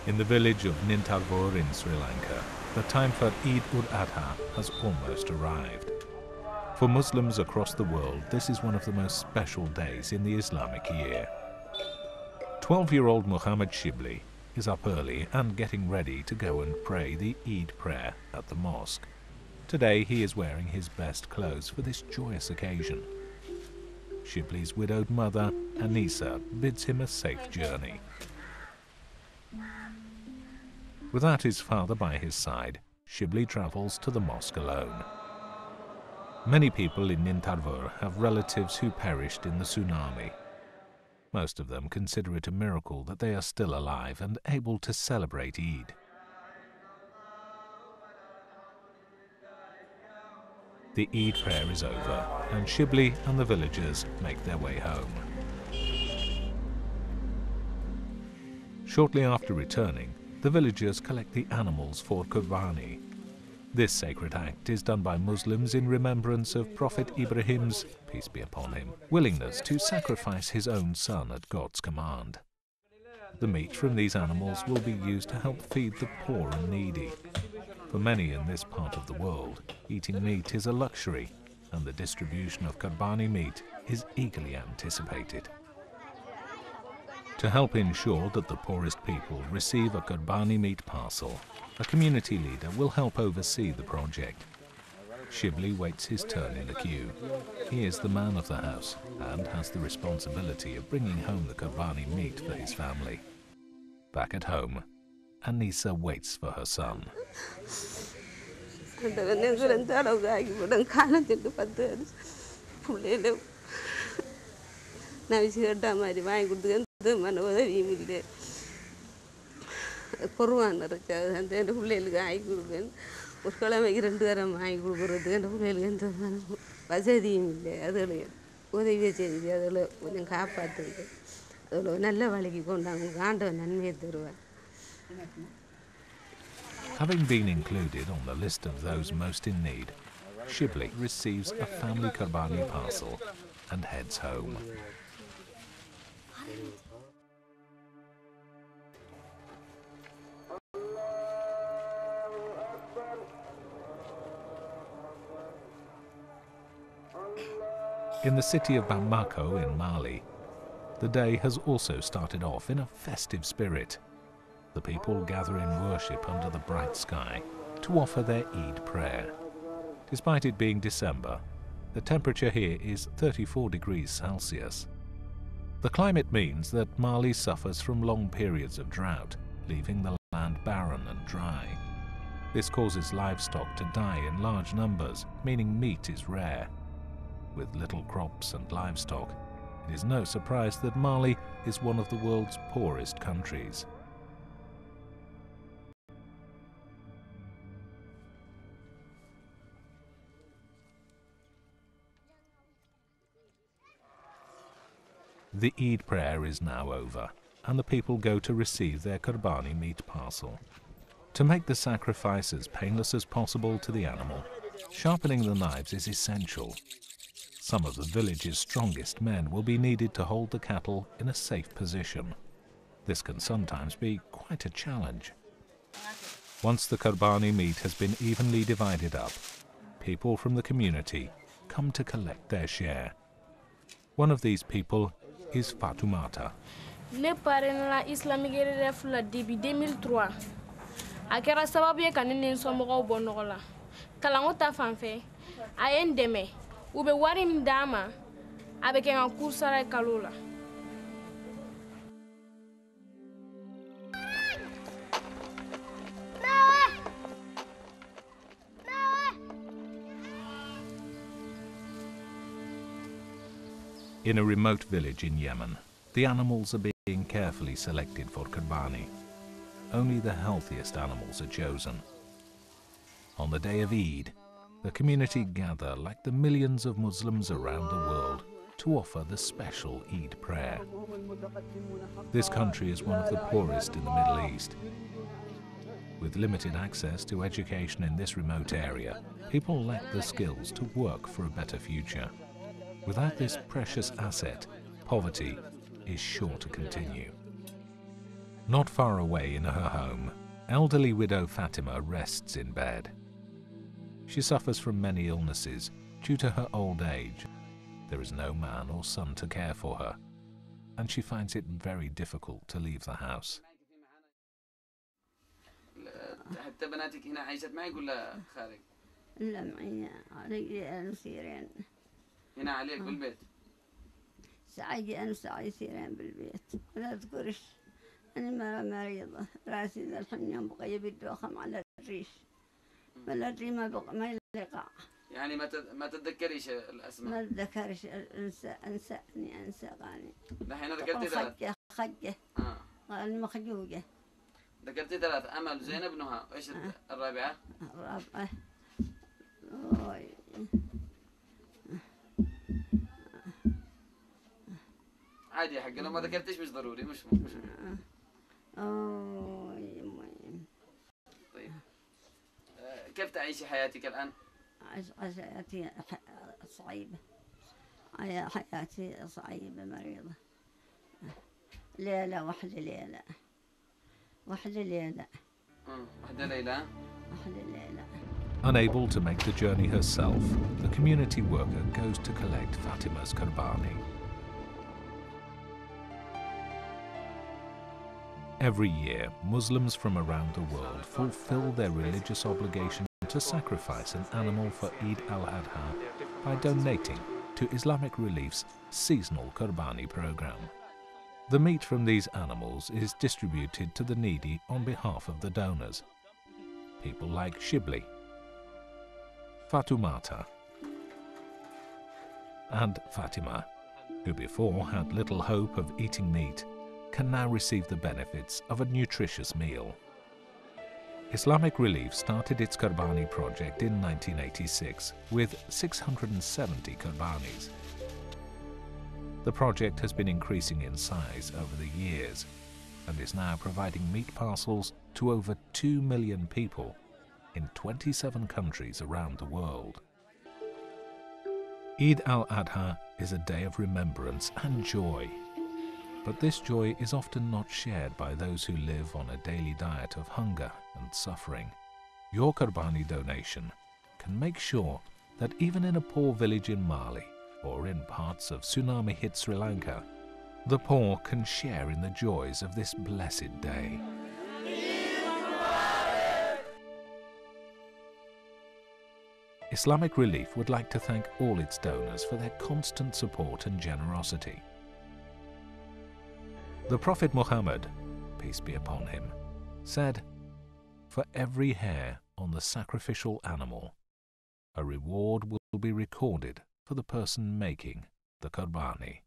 In the village of Nintalvur in Sri Lanka, the time for Eid-ul-Adha has almost arrived. For Muslims across the world, this is one of the most special days in the Islamic year. 12-year-old Muhammad Shibli is up early and getting ready to go and pray the Eid prayer at the mosque. Today he is wearing his best clothes for this joyous occasion. Shibli's widowed mother, Anisa, bids him a safe journey. Without his father by his side, Shibli travels to the mosque alone. Many people in Nintalvur have relatives who perished in the tsunami. Most of them consider it a miracle that they are still alive and able to celebrate Eid. The Eid prayer is over, and Shibli and the villagers make their way home. Shortly after returning, the villagers collect the animals for Qurbani. This sacred act is done by Muslims in remembrance of Prophet Ibrahim's, peace be upon him, willingness to sacrifice his own son at God's command. The meat from these animals will be used to help feed the poor and needy. For many in this part of the world, eating meat is a luxury, and the distribution of Qurbani meat is eagerly anticipated. To help ensure that the poorest people receive a Qurbani meat parcel, a community leader will help oversee the project. Shibli waits his turn in the queue. He is the man of the house and has the responsibility of bringing home the Qurbani meat for his family. Back at home, Anisa waits for her son. Having been included on the list of those most in need, Shibli receives a family Qurbani parcel and heads home. In the city of Bamako in Mali, the day has also started off in a festive spirit. The people gather in worship under the bright sky to offer their Eid prayer. Despite it being December, the temperature here is 34 degrees Celsius. The climate means that Mali suffers from long periods of drought, leaving the land barren and dry. This causes livestock to die in large numbers, meaning meat is rare. With little crops and livestock, it is no surprise that Mali is one of the world's poorest countries. The Eid prayer is now over, and the people go to receive their Qurbani meat parcel. To make the sacrifice as painless as possible to the animal, sharpening the knives is essential. Some of the village's strongest men will be needed to hold the cattle in a safe position. This can sometimes be quite a challenge. Once the Qurbani meat has been evenly divided up, people from the community come to collect their share. One of these people is Fatumata. Ne pare na Islamic refla début 2003. Akera sababu ye kanene somogo bonogola. Kalango ta fanfe. Ayen deme. Ube wari mdama. Abe kenga kursara kalula. In a remote village in Yemen, the animals are being carefully selected for Qurbani. Only the healthiest animals are chosen. On the day of Eid, the community gather like the millions of Muslims around the world to offer the special Eid prayer. This country is one of the poorest in the Middle East. With limited access to education in this remote area, people lack the skills to work for a better future. Without this precious asset, poverty is sure to continue. Not far away in her home, elderly widow Fatima rests in bed. She suffers from many illnesses due to her old age. There is no man or son to care for her, and she finds it very difficult to leave the house. حتى بناتك هنا عايشت معك ولا خارج؟ لا معي علي أنا سيرين. هنا عليك بالبيت؟ سعي أنا سعي سيرين بالبيت. لا تذكرش أنا مريضة راسي ذا الحين يوم بقى يبي الدوخم على الريش. ولا أدري ما بقى ما يلقى. يعني ما تتذكريش الأسماء؟ ما أتذكرش أنسى غاني. دحين ذكرتي ثلاث. خجة. المخجوجة. ذكرتي ثلاث: أمل، زينب، نهى، إيش الرابعة؟ الرابعة عادي يا حق، لو ما ذكرتيش مش ضروري، مش طيب، كيف تعيشي حياتك الآن؟ حياتي صعيبة. حياتي صعيبة مريضة. ليلة واحدة ليلة. واحدة ليلة. واحدة ليلة. واحدة ليلة. Unable to make the journey herself, the community worker goes to collect Fatima's Qurbani. Every year, Muslims from around the world fulfill their religious obligation to sacrifice an animal for Eid al-Adha by donating to Islamic Relief's seasonal Qurbani program. The meat from these animals is distributed to the needy on behalf of the donors. People like Shibli, Fatumata, and Fatima, who before had little hope of eating meat, can now receive the benefits of a nutritious meal. Islamic Relief started its Qurbani project in 1986 with 670 Qurbanis. The project has been increasing in size over the years and is now providing meat parcels to over 2 million people in 27 countries around the world. Eid al-Adha is a day of remembrance and joy, but this joy is often not shared by those who live on a daily diet of hunger and suffering. Your Qurbani donation can make sure that even in a poor village in Mali or in parts of tsunami-hit Sri Lanka, the poor can share in the joys of this blessed day. Islamic Relief would like to thank all its donors for their constant support and generosity. The Prophet Muhammad, peace be upon him, said, "For every hair on the sacrificial animal, a reward will be recorded for the person making the Qurbani."